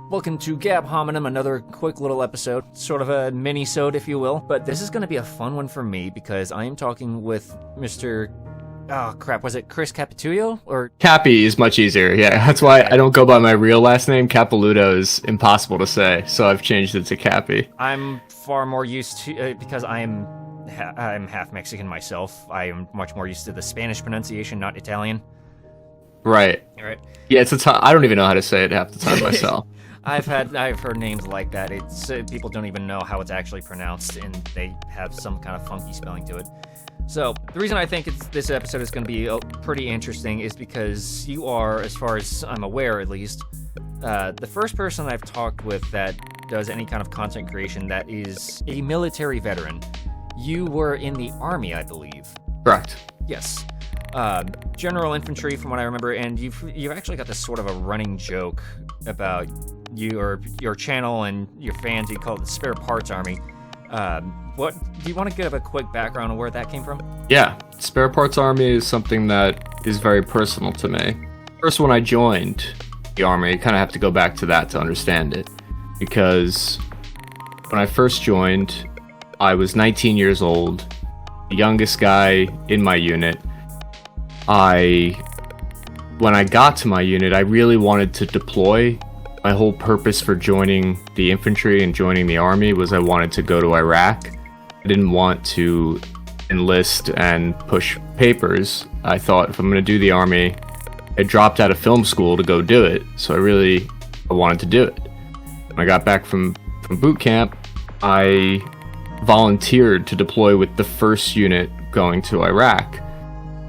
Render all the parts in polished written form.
Welcome to Gab Hominem, another quick little episode, sort of a mini-sode if you will, but this is going to be a fun one for me because I am talking with Mr. Was it Chris Capituio? Or Cappy is much easier, yeah, that's why I don't go by my real last name. Capiluto is impossible to say, so I've changed it to Cappy. I'm far more used to, because I'm half Mexican myself, I am much more used to the Spanish pronunciation, not Italian. Right. Yeah, I don't even know how to say it half the time myself. I've heard names like that. It's people don't even know how it's actually pronounced, and they have some kind of funky spelling to it. So the reason I think this episode is going to be pretty interesting is because you are, as far as I'm aware at least, the first person I've talked with that does any kind of content creation that is a military veteran. You were in the Army, I believe. Correct. Yes. General infantry, from what I remember, and you've actually got this sort of a running joke about your channel and your fans. You call it the Spare Parts Army. What do you want to give a quick background on where that came from? Yeah, Spare Parts Army is something that is very personal to me. First, when I joined the Army, you kind of have to go back to that to understand it, because when I first joined, I was 19 years old, the youngest guy in my unit. When I got to my unit, I really wanted to deploy. My whole purpose for joining the infantry and joining the Army was I wanted to go to Iraq. I didn't want to enlist and push papers. I thought, if I'm going to do the Army, I dropped out of film school to go do it, so I wanted to do it. When I got back from boot camp, I volunteered to deploy with the first unit going to Iraq.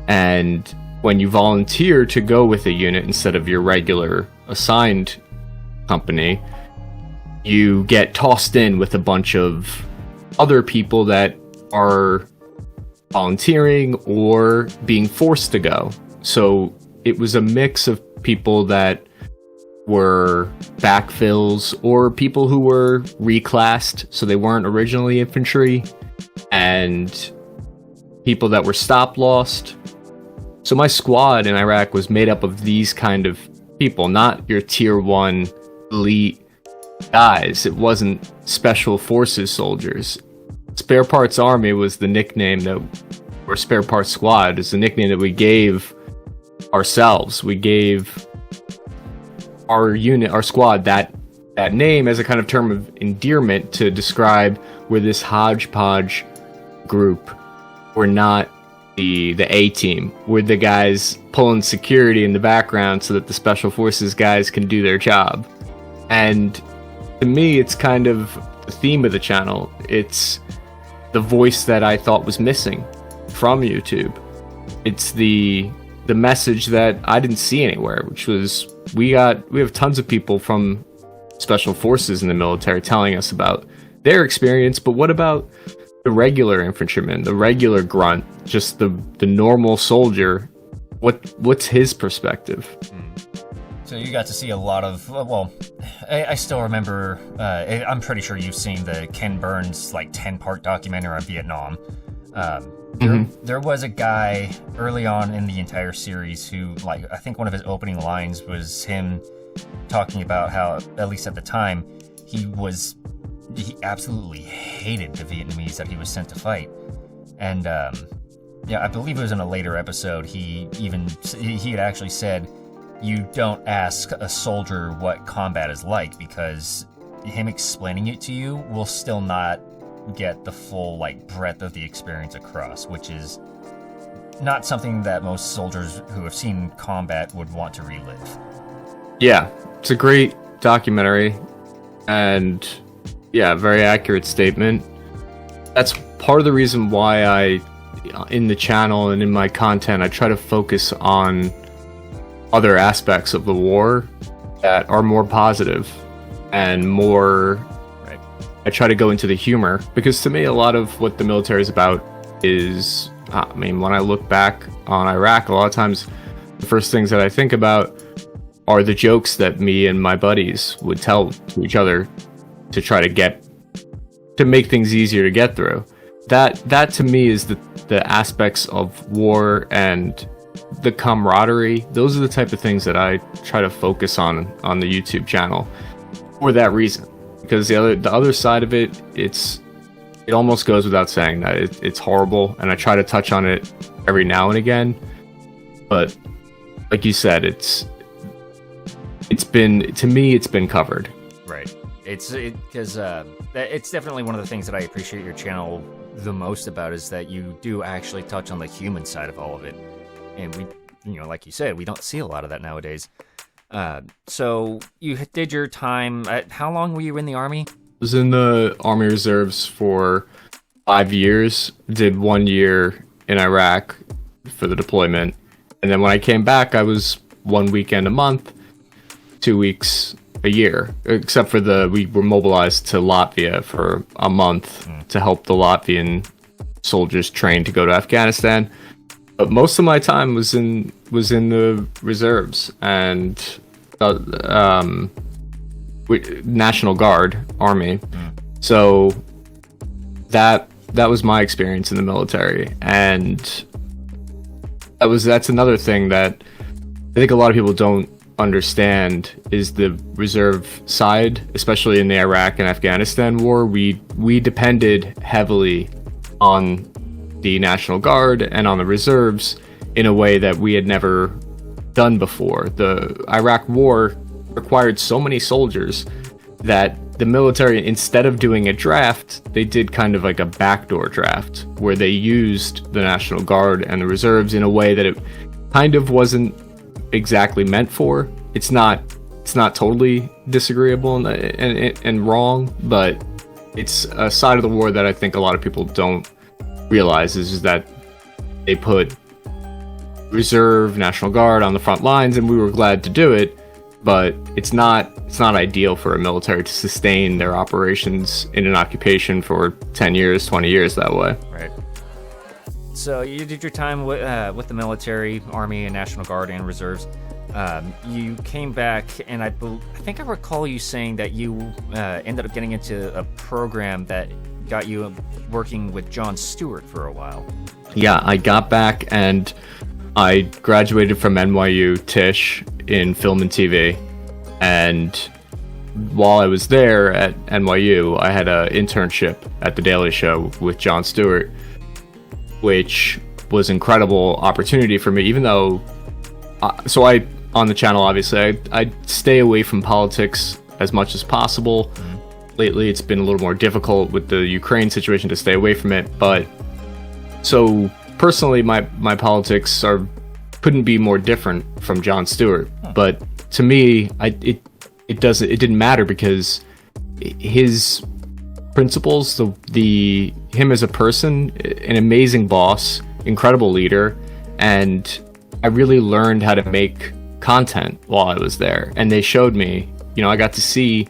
And when you volunteer to go with a unit instead of your regular assigned company, you get tossed in with a bunch of other people that are volunteering or being forced to go. So it was a mix of people that were backfills or people who were reclassed, so they weren't originally infantry, and people that were stop-lost. So my squad in Iraq was made up of these kind of people, not your tier 1 elite guys. It wasn't special forces soldiers. Spare Parts Army was the nickname or Spare Parts Squad is the nickname that we gave ourselves. We gave our unit, our squad, that name as a kind of term of endearment to describe we're this hodgepodge group. We're not the A team. We're the guys pulling security in the background so that the special forces guys can do their job. And to me, it's kind of the theme of the channel. It's the voice that I thought was missing from YouTube. It's the message that I didn't see anywhere, which was we have tons of people from special forces in the military telling us about their experience, but what about the regular infantryman, the regular grunt, just the normal soldier? What's his perspective? So you got to see a lot of, I still remember, I'm pretty sure you've seen the Ken Burns 10-part documentary on Vietnam. There was a guy early on in the entire series who, I think one of his opening lines was him talking about how, at least at the time, he absolutely hated the Vietnamese that he was sent to fight. And I believe it was in a later episode, he had actually said, you don't ask a soldier what combat is like, because him explaining it to you will still not get the full breadth of the experience across, which is not something that most soldiers who have seen combat would want to relive. Yeah, it's a great documentary, and very accurate statement. That's part of the reason why in the channel and in my content, I try to focus on other aspects of the war that are more positive and more. I try to go into the humor, because to me, a lot of what the military is about is, when I look back on Iraq, a lot of times the first things that I think about are the jokes that me and my buddies would tell to each other to try to make things easier to get through. That to me is the aspects of war and the camaraderie. Those are the type of things that I try to focus on the YouTube channel. for that reason. Because the other side of it, it almost goes without saying that it's horrible, and I try to touch on it every now and again. But like you said, it's been covered. Right. It's definitely one of the things that I appreciate your channel the most about, is that you do actually touch on the human side of all of it. And we, like you said, we don't see a lot of that nowadays. So you did your time. How long were you in the Army? I was in the Army Reserves for 5 years. Did 1 year in Iraq for the deployment. And then when I came back, I was 1 weekend a month, 2 weeks a year, except for we were mobilized to Latvia for a month to help the Latvian soldiers train to go to Afghanistan. But most of my time was in the reserves and National Guard Army. So that was my experience in the military, and that's another thing that I think a lot of people don't understand is the reserve side, especially in the Iraq and Afghanistan war. We depended heavily on the National Guard and on the reserves in a way that we had never done before. The Iraq war required so many soldiers that the military, instead of doing a draft, they did kind of like a backdoor draft where they used the National Guard and the reserves in a way that it kind of wasn't exactly meant for. It's not totally disagreeable and wrong, but it's a side of the war that I think a lot of people don't realize is that they put reserve, National Guard on the front lines, and we were glad to do it, but it's not ideal for a military to sustain their operations in an occupation for 10 years, 20 years that way. Right. So you did your time with the military, Army, and National Guard and reserves. You came back, and I think I recall you saying that you ended up getting into a program that got you working with Jon Stewart for a while. Yeah, I got back and I graduated from NYU Tisch in film and TV, and while I was there at NYU, I had an internship at The Daily Show with Jon Stewart, which was an incredible opportunity for me, even though on the channel, obviously, I stay away from politics as much as possible. Lately, it's been a little more difficult with the Ukraine situation to stay away from it. But so personally, my politics couldn't be more different from Jon Stewart. But to me, it didn't matter because his principles, him as a person, an amazing boss, incredible leader, and I really learned how to make content while I was there. And they showed me, I got to see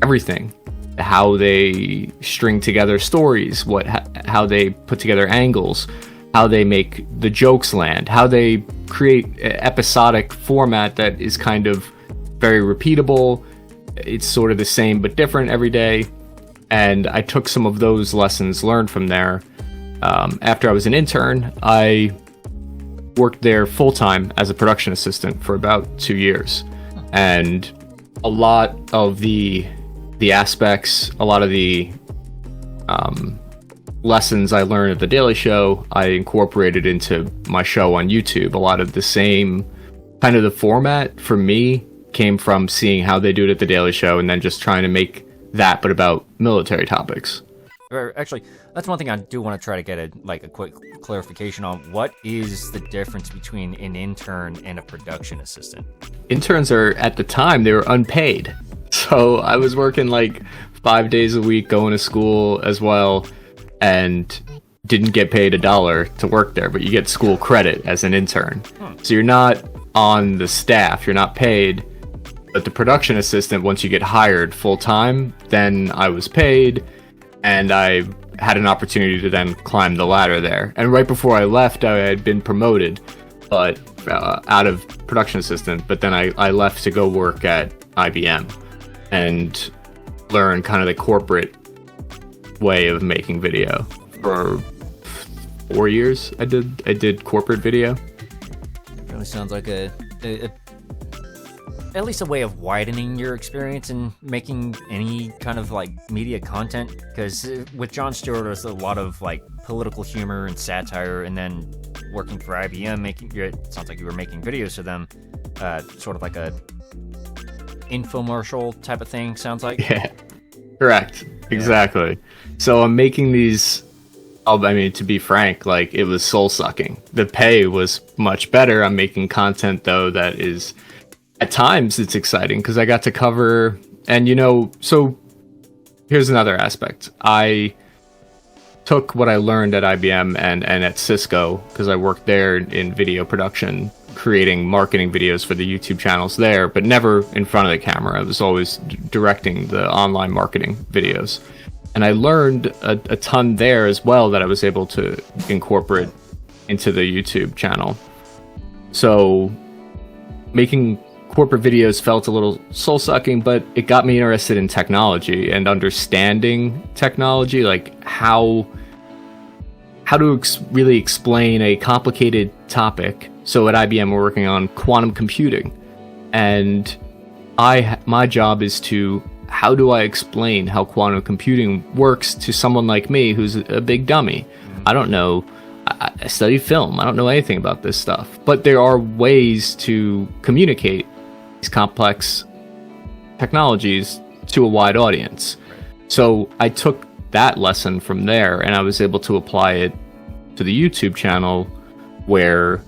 everything. How they string together stories, how they put together angles, how they make the jokes land, how they create an episodic format that is kind of very repeatable. It's sort of the same but different every day. And I took some of those lessons learned from there. After I was an intern, I worked there full-time as a production assistant for about 2 years. And a lot of the aspects, a lot of the lessons I learned at The Daily Show, I incorporated into my show on YouTube. A lot of the same kind of the format for me came from seeing how they do it at The Daily Show and then just trying to make that, but about military topics. Actually, that's one thing I do want to try to get a quick clarification on. What is the difference between an intern and a production assistant? Interns at the time, they were unpaid. So I was working 5 days a week, going to school as well, and didn't get paid $1 to work there, but you get school credit as an intern. So you're not on the staff, you're not paid, but the production assistant, once you get hired full time, then I was paid, and I had an opportunity to then climb the ladder there. And right before I left, I had been promoted, but out of production assistant, but then I left to go work at IBM and learn kind of the corporate way of making video. For 4 years, I did corporate video. It really sounds like a at least a way of widening your experience in making any kind of like media content? Because with Jon Stewart, there's a lot of like political humor and satire, and then working for IBM, it sounds like you were making videos for them, sort of like a infomercial type of thing. Sounds like. Yeah, correct. Exactly. Yeah. So I'm making these. I mean, to be frank, like, it was soul sucking. The pay was much better. I'm making content though that is, at times, it's exciting because I got to cover. And so here's another aspect. I took what I learned at IBM and at Cisco, because I worked there in video production, creating marketing videos for the YouTube channels there, but never in front of the camera. I was always directing the online marketing videos. And I learned a ton there as well that I was able to incorporate into the YouTube channel. So making corporate videos felt a little soul-sucking, but it got me interested in technology and understanding technology, like how to really explain a complicated topic. So at IBM, we're working on quantum computing, and my job is to, how do I explain how quantum computing works to someone like me who's a big dummy? I don't know. I study film. I don't know anything about this stuff. But there are ways to communicate these complex technologies to a wide audience. So I took that lesson from there, and I was able to apply it to the YouTube channel, where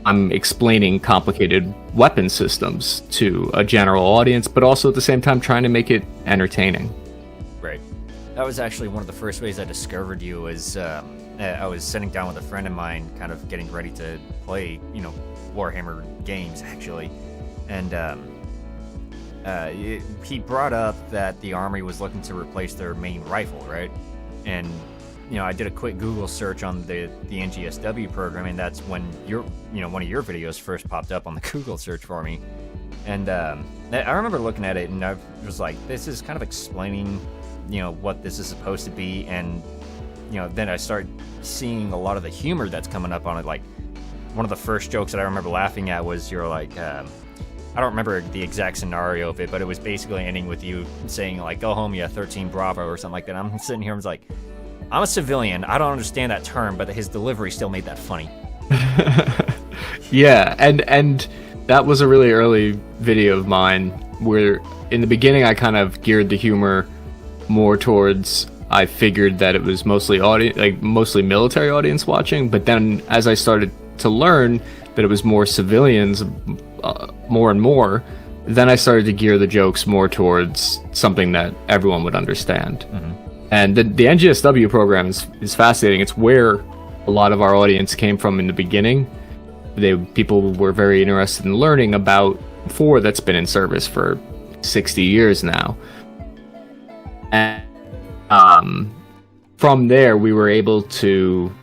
I'm explaining complicated weapon systems to a general audience, but also at the same time trying to make it entertaining. Right. That was actually one of the first ways I discovered you. Was I was sitting down with a friend of mine, kind of getting ready to play, Warhammer games, actually. And he brought up that the Army was looking to replace their main rifle, right? And I did a quick Google search on the NGSW program, and that's when one of your videos first popped up on the Google search for me. And I remember looking at it, and I was like, this is kind of explaining, what this is supposed to be. And then I started seeing a lot of the humor that's coming up on it. Like, one of the first jokes that I remember laughing at was, you're like, I don't remember the exact scenario of it, but it was basically ending with you saying, like, go home, you 13 Bravo, or something like that. I'm sitting here, I was like, I'm a civilian. I don't understand that term, but his delivery still made that funny. Yeah, and that was a really early video of mine, where in the beginning I kind of geared the humor more towards, I figured that it was mostly mostly military audience watching, but then as I started to learn that it was more civilians, more and more, then I started to gear the jokes more towards something that everyone would understand. Mm-hmm. And the NGSW program is fascinating. It's where a lot of our audience came from in the beginning. People were very interested in learning about 4 that's been in service for 60 years now. And from there, we were able to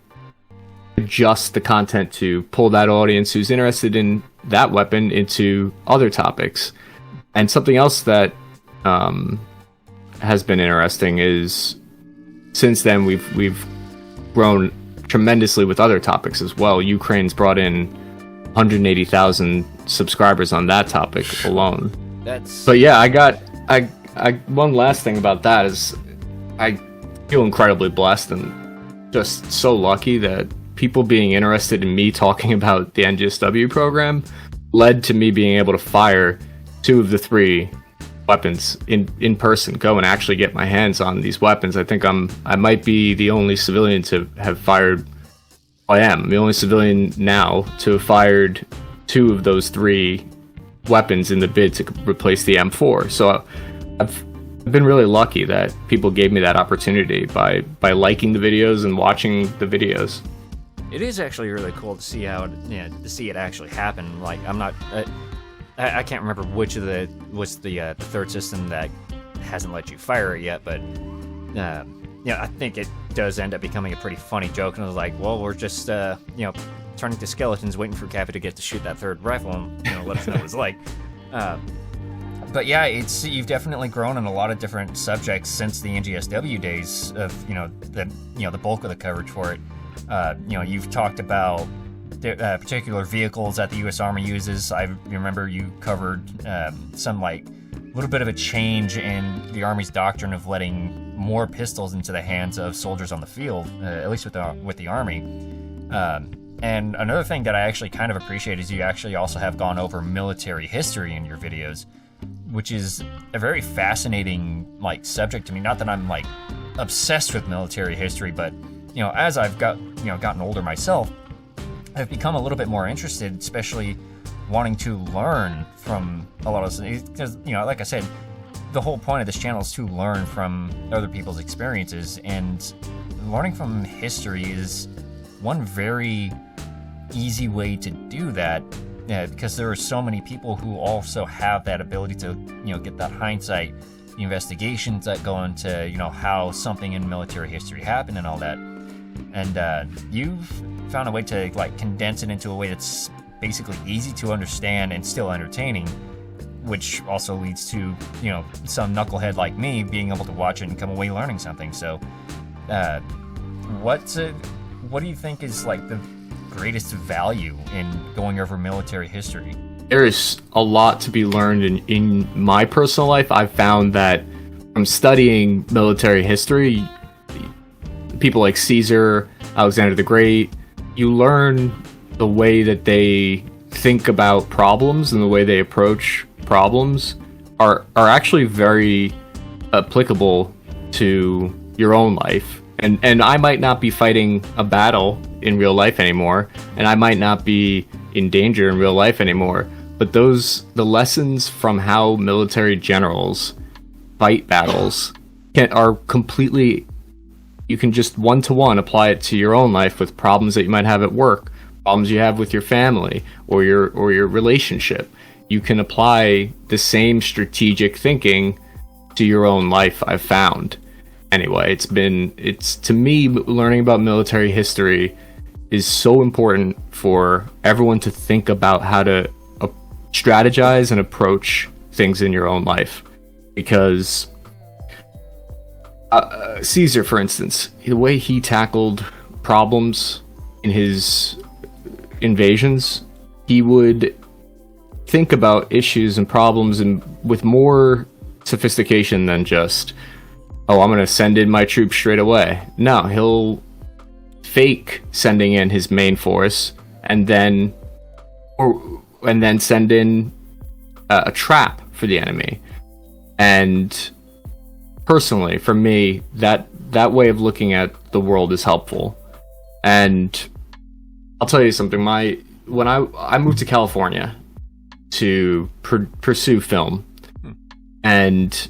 adjust the content to pull that audience who's interested in that weapon into other topics. And something else that has been interesting is, since then we've grown tremendously with other topics as well. Ukraine's brought in 180,000 subscribers on that topic alone. But yeah, I one last thing about that is, I feel incredibly blessed and just so lucky that people being interested in me talking about the NGSW program led to me being able to fire 2 of the 3 weapons in person, go and actually get my hands on these weapons. I think I might be the only civilian to have fired. I am the only civilian now to have fired 2 of those 3 weapons in the bid to replace the M4. So I've been really lucky that people gave me that opportunity by liking the videos and watching the videos. It is actually really cool to see how to see it actually happen. Like, I'm not. I can't remember which of what's the third system that hasn't let you fire it yet, but I think it does end up becoming a pretty funny joke. And I was like, well, we're just turning to skeletons, waiting for Cappy to get to shoot that third rifle and let us know what it's like. But yeah, you've definitely grown in a lot of different subjects since the NGSW days of the bulk of the coverage for it. You've talked about particular vehicles that the U.S. Army uses. I remember you covered some like a little bit of a change in the Army's doctrine of letting more pistols into the hands of soldiers on the field, at least with the Army. And another thing that I actually kind of appreciate is you actually also have gone over military history in your videos, which is a very fascinating like subject to me. Not that I'm like obsessed with military history, but as I've gotten older myself, I've become a little bit more interested, especially wanting to learn from a lot of this, because like I said, the whole point of this channel is to learn from other people's experiences, and learning from history is one very easy way to do that, because there are so many people who also have that ability to get that hindsight, the investigations that go into how something in military history happened and all that. And you've found a way to like condense it into a way that's basically easy to understand and still entertaining, which also leads to some knucklehead like me being able to watch it and come away learning something. So what do you think is like the greatest value in going over military history? There's a lot to be learned in my personal life. I've found that from studying military history, people like Caesar, Alexander the Great, you learn the way that they think about problems and the way they approach problems are actually very applicable to your own life. And I might not be fighting a battle in real life anymore, and I might not be in danger in real life anymore, but the lessons from how military generals fight battles are completely, you can just one-to-one apply it to your own life with problems that you might have at work, problems you have with your family or your relationship. You can apply the same strategic thinking to your own life, I've found. Anyway, it's to me, learning about military history is so important for everyone to think about how to strategize and approach things in your own life. Because Caesar, for instance, the way he tackled problems in his invasions, he would think about issues and problems with more sophistication than just, oh, I'm going to send in my troops straight away. No, he'll fake sending in his main force and then send in a trap for the enemy. And personally, for me, that way of looking at the world is helpful. And I'll tell you something. When I moved to California to pursue film, and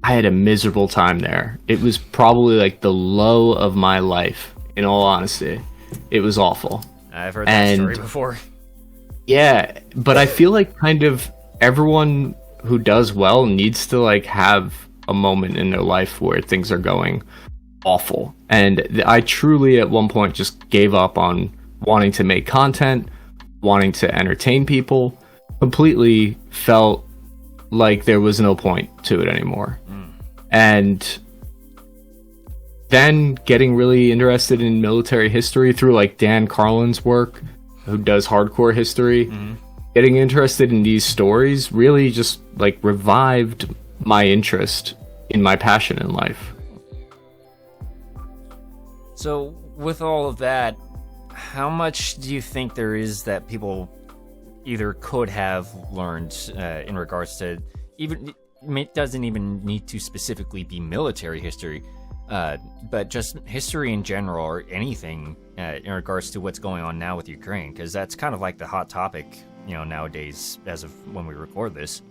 I had a miserable time there. It was probably like the low of my life, in all honesty. It was awful. I've heard that story before. Yeah, but I feel like kind of everyone who does well needs to like have a moment in their life where things are going awful. And I truly at one point just gave up on wanting to make content, wanting to entertain people, completely felt like there was no point to it anymore. And then getting really interested in military history through like Dan Carlin's work, who does hardcore history, getting interested in these stories really just like revived my interest in my passion in life. So with all of that, how much do you think there is that people either could have learned in regards to, even it doesn't even need to specifically be military history, but just history in general or anything in regards to what's going on now with Ukraine, because that's kind of like the hot topic, nowadays as of when we record this.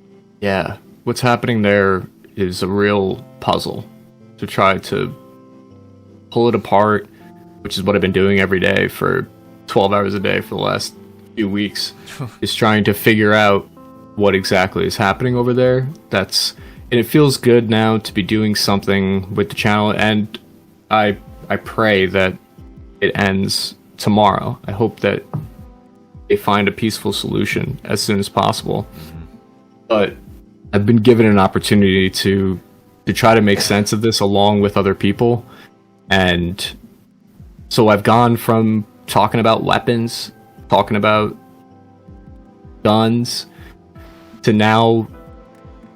Yeah, what's happening there is a real puzzle to try to pull it apart, which is what I've been doing every day for 12 hours a day for the last few weeks, is trying to figure out what exactly is happening over there. And it feels good now to be doing something with the channel, and I pray that it ends tomorrow. I hope that they find a peaceful solution as soon as possible. But I've been given an opportunity to try to make sense of this along with other people, and so I've gone from talking about weapons talking about guns, to now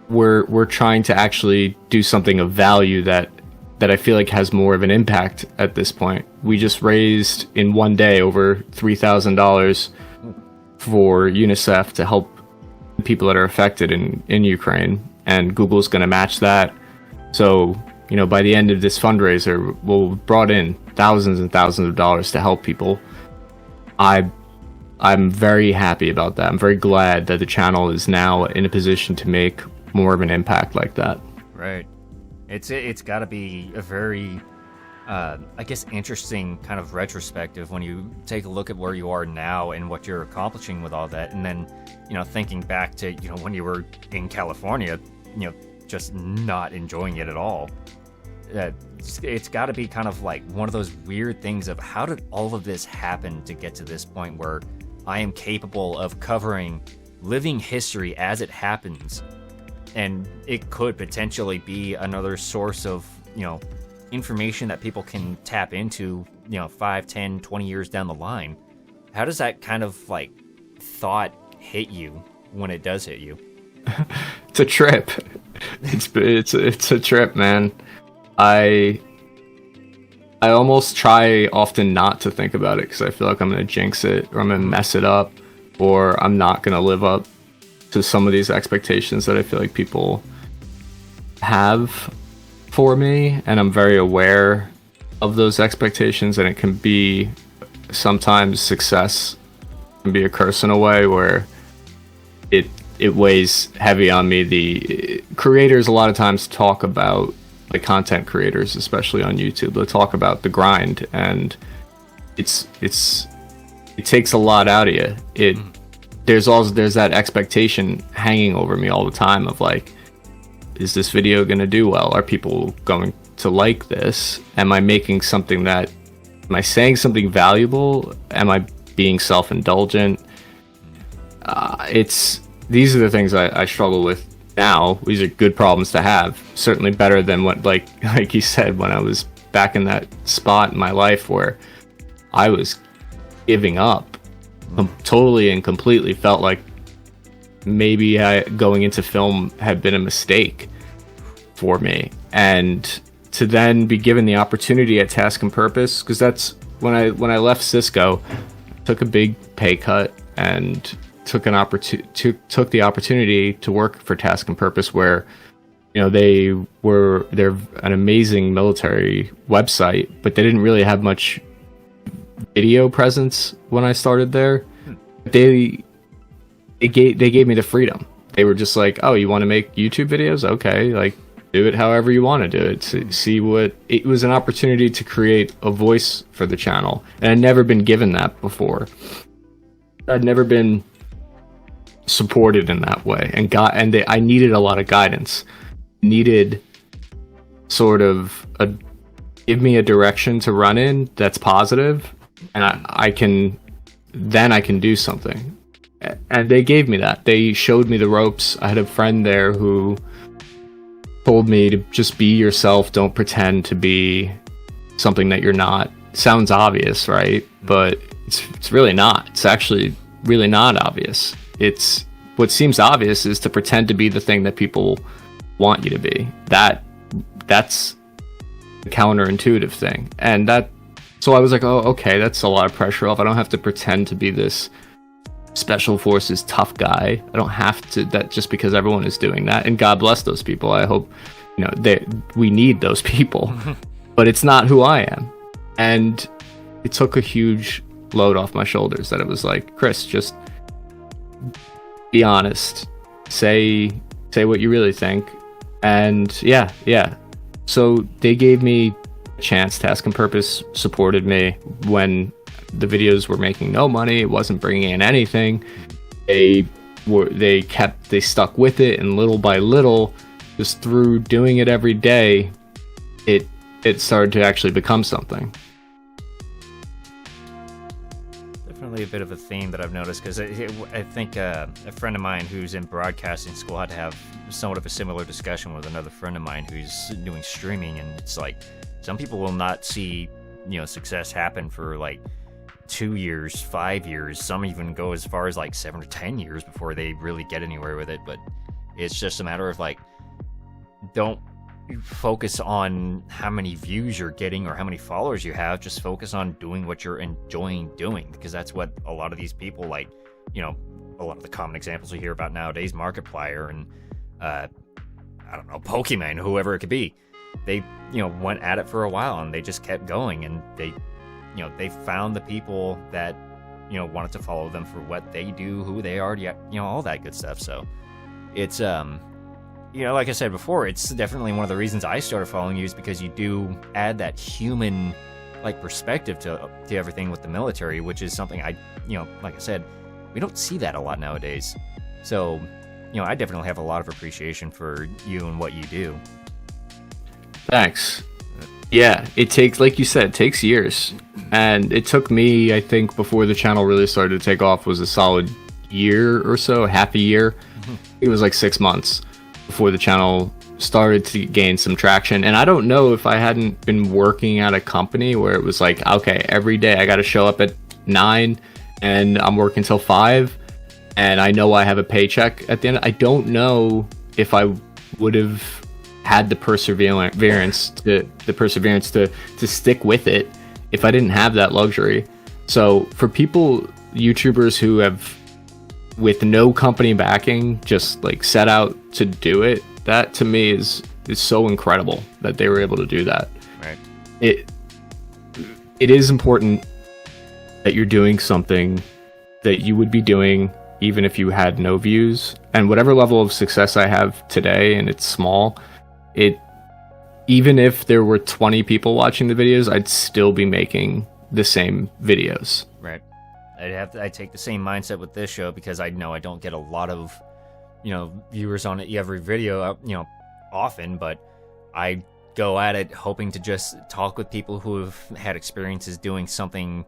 we're trying to actually do something of value that I feel like has more of an impact at this point. We just raised in one day over $3,000 for UNICEF to help people that are affected in Ukraine, and Google's going to match that. So, you know, by the end of this fundraiser, we'll brought in thousands and thousands of dollars to help people. I'm very happy about that. I'm very glad that the channel is now in a position to make more of an impact like that. Right. It's got to be a very, I guess, interesting kind of retrospective when you take a look at where you are now and what you're accomplishing with all that, and then, you know, thinking back to, you know, when you were in California, you know, just not enjoying it at all. It's got to be kind of like one of those weird things of how did all of this happen to get to this point where I am capable of covering living history as it happens, and it could potentially be another source of, you know, information that people can tap into, you know, 5, 10, 20 years down the line. How does that kind of like thought hit you when it does hit you? It's a trip. It's a trip, man. I almost try often not to think about it because I feel like I'm going to jinx it, or I'm going to mess it up, or I'm not going to live up to some of these expectations that I feel like people have for me. And I'm very aware of those expectations, and it can be sometimes success can be a curse in a way where it weighs heavy on me. The creators a lot of times talk about, the content creators, especially on YouTube, they'll talk about the grind, and it takes a lot out of you. There's that expectation hanging over me all the time of like, is this video gonna do well? Are people going to like this? Am I making something am I saying something valuable? Am I being self-indulgent? These are the things I struggle with now. These are good problems to have. Certainly better than what, like you said, when I was back in that spot in my life where I was giving up totally and completely. Felt like maybe going into film had been a mistake for me, and to then be given the opportunity at Task and Purpose, because that's when I left Cisco, took a big pay cut and took the opportunity to work for Task and Purpose, where, you know, they're an amazing military website, but they didn't really have much video presence when I started there. They gave me the freedom. They were just like, oh, you want to make YouTube videos? Okay, like, do it however you want to do it. See what it was, an opportunity to create a voice for the channel, and I'd never been given that before. I'd never been supported in that way, and I needed a lot of guidance. Needed sort of give me a direction to run in that's positive, and I can do something. And they gave me that. They showed me the ropes. I had a friend there who told me to just be yourself. Don't pretend to be something that you're not. Sounds obvious, right? But it's really not. It's actually really not obvious. It's what seems obvious is to pretend to be the thing that people want you to be. That's the counterintuitive thing. And so I was like, oh, okay, that's a lot of pressure off. I don't have to pretend to be this special forces tough guy. I don't have to, that just because everyone is doing that. And God bless those people. I hope, you know, we need those people. But it's not who I am. And it took a huge load off my shoulders that it was like, Chris, just be honest. Say what you really think. And yeah. So they gave me a chance. Task and Purpose supported me when the videos were making no money. It wasn't bringing in anything. They stuck with it, and little by little, just through doing it every day, it started to actually become something. Definitely a bit of a theme that I've noticed, because I think a friend of mine who's in broadcasting school had to have somewhat of a similar discussion with another friend of mine who's doing streaming, and it's like some people will not see, you know, success happen for like 2 years, 5 years. Some even go as far as like 7 or 10 years before they really get anywhere with it. But it's just a matter of like, don't focus on how many views you're getting or how many followers you have. Just focus on doing what you're enjoying doing, because that's what a lot of these people, like, you know, a lot of the common examples we hear about nowadays, Markiplier and I don't know, Pokemon, whoever it could be, they, you know, went at it for a while and they just kept going, and they, you know, they found the people that, you know, wanted to follow them for what they do, who they are, you know, all that good stuff. So it's you know, like I said before, it's definitely one of the reasons I started following you, is because you do add that human like perspective to everything with the military, which is something I, you know, like I said, we don't see that a lot nowadays. So, you know, I definitely have a lot of appreciation for you and what you do. Thanks. Yeah, it takes, like you said, it takes years. And it took me, I think, before the channel really started to take off, was a solid year or so, half a year. It was like 6 months before the channel started to gain some traction. And I don't know if I hadn't been working at a company where it was like, okay, every day I got to show up at 9 and I'm working till 5 and I know I have a paycheck at the end. I don't know if I would have had the perseverance to stick with it if I didn't have that luxury. So for people, YouTubers who have, with no company backing, just like set out to do it, that to me is so incredible that they were able to do that. Right. It is important that you're doing something that you would be doing even if you had no views. And whatever level of success I have today, and it's small, even if there were 20 people watching the videos, I'd still be making the same videos. Right. I'd take the same mindset with this show, because I know I don't get a lot of, you know, viewers on every video, you know, often, but I go at it hoping to just talk with people who have had experiences doing something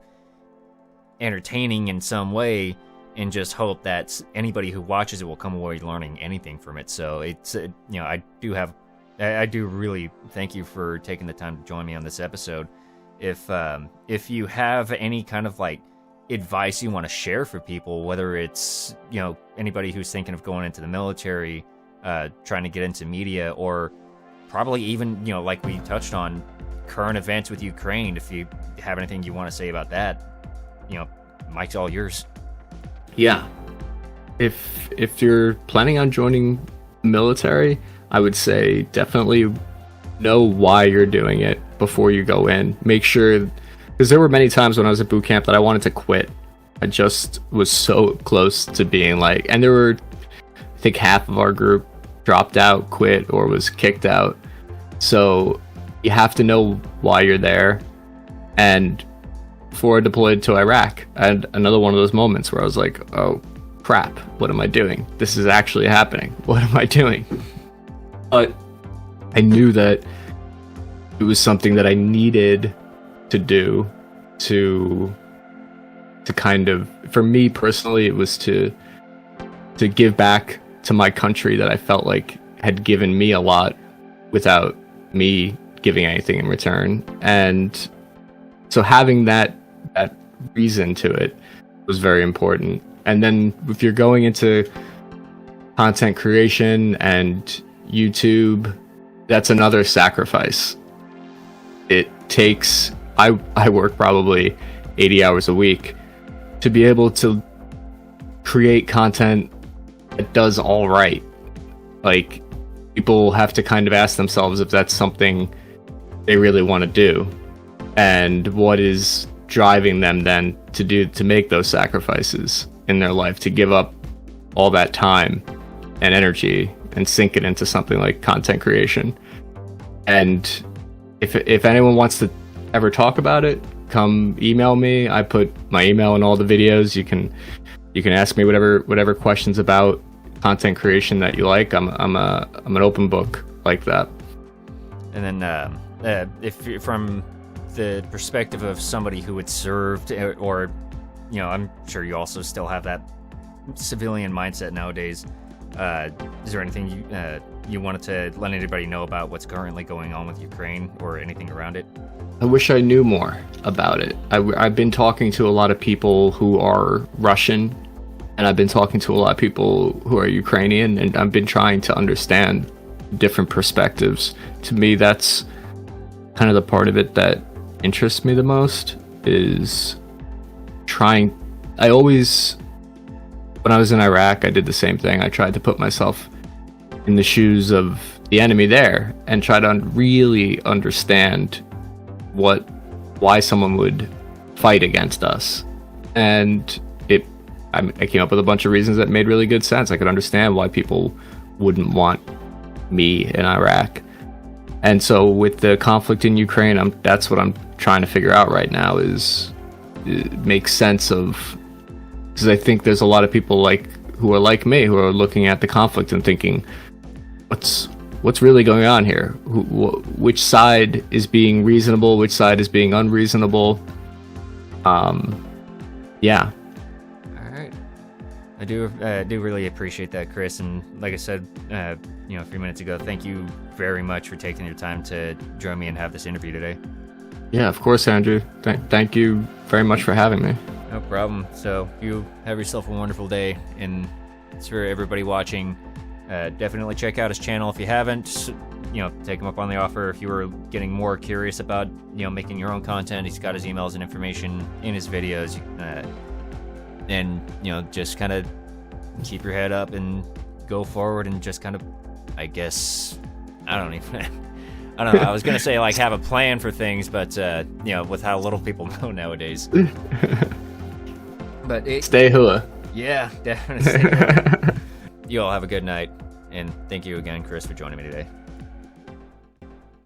entertaining in some way, and just hope that anybody who watches it will come away learning anything from it. So it's, you know, I do really thank you for taking the time to join me on this episode. If you have any kind of like advice you want to share for people, whether it's, you know, anybody who's thinking of going into the military, trying to get into media, or probably even, you know, like we touched on, current events with Ukraine, if you have anything you want to say about that, you know, mic's all yours. Yeah. If you're planning on joining the military, I would say definitely know why you're doing it before you go in. Make sure, because there were many times when I was at boot camp that I wanted to quit. I just was so close to being like, and there were, I think half of our group dropped out, quit, or was kicked out. So you have to know why you're there. And before I deployed to Iraq, I had another one of those moments where I was like, oh crap, what am I doing? This is actually happening. What am I doing? But I knew that it was something that I needed to do to kind of, for me personally, it was to give back to my country that I felt like had given me a lot without me giving anything in return. And so having that reason to it was very important. And then if you're going into content creation and YouTube, that's another sacrifice. It takes, I work probably 80 hours a week to be able to create content that does all right. Like, people have to kind of ask themselves if that's something they really want to do, and what is driving them then to make those sacrifices in their life, to give up all that time and energy and sink it into something like content creation. And if anyone wants to ever talk about it, come email me. I put my email in all the videos. You can ask me whatever questions about content creation that you like. I'm an open book like that. And then if you're from the perspective of somebody who had served, or, you know, I'm sure you also still have that civilian mindset nowadays, is there anything you wanted to let anybody know about what's currently going on with Ukraine or anything around it? I wish I knew more about it. I've been talking to a lot of people who are Russian, and I've been talking to a lot of people who are Ukrainian, and I've been trying to understand different perspectives. To me, that's kind of the part of it that interests me the most, is trying. I always, when I was in Iraq, I did the same thing. I tried to put myself in the shoes of the enemy there and try to really understand why someone would fight against us. And I came up with a bunch of reasons that made really good sense. I could understand why people wouldn't want me in Iraq. And so with the conflict in Ukraine, that's what I'm trying to figure out right now, is make sense of, because I think there's a lot of people who are like me, who are looking at the conflict and thinking, what's really going on here? Which side is being reasonable? Which side is being unreasonable? Yeah. All right. I do really appreciate that, Chris. And like I said, a few minutes ago, thank you very much for taking your time to join me and have this interview today. Yeah, of course, Andrew. Thank you very much for having me. No problem. So you have yourself a wonderful day, and it's for everybody watching. Definitely check out his channel if you haven't. Take him up on the offer if you were getting more curious about making your own content. He's got his emails and information in his videos, and just kind of keep your head up and go forward, and just kind of, I guess, I don't know. I was gonna say have a plan for things, but with how little people know nowadays. But stay hua. Yeah, definitely. You all have a good night, and thank you again, Chris, for joining me today.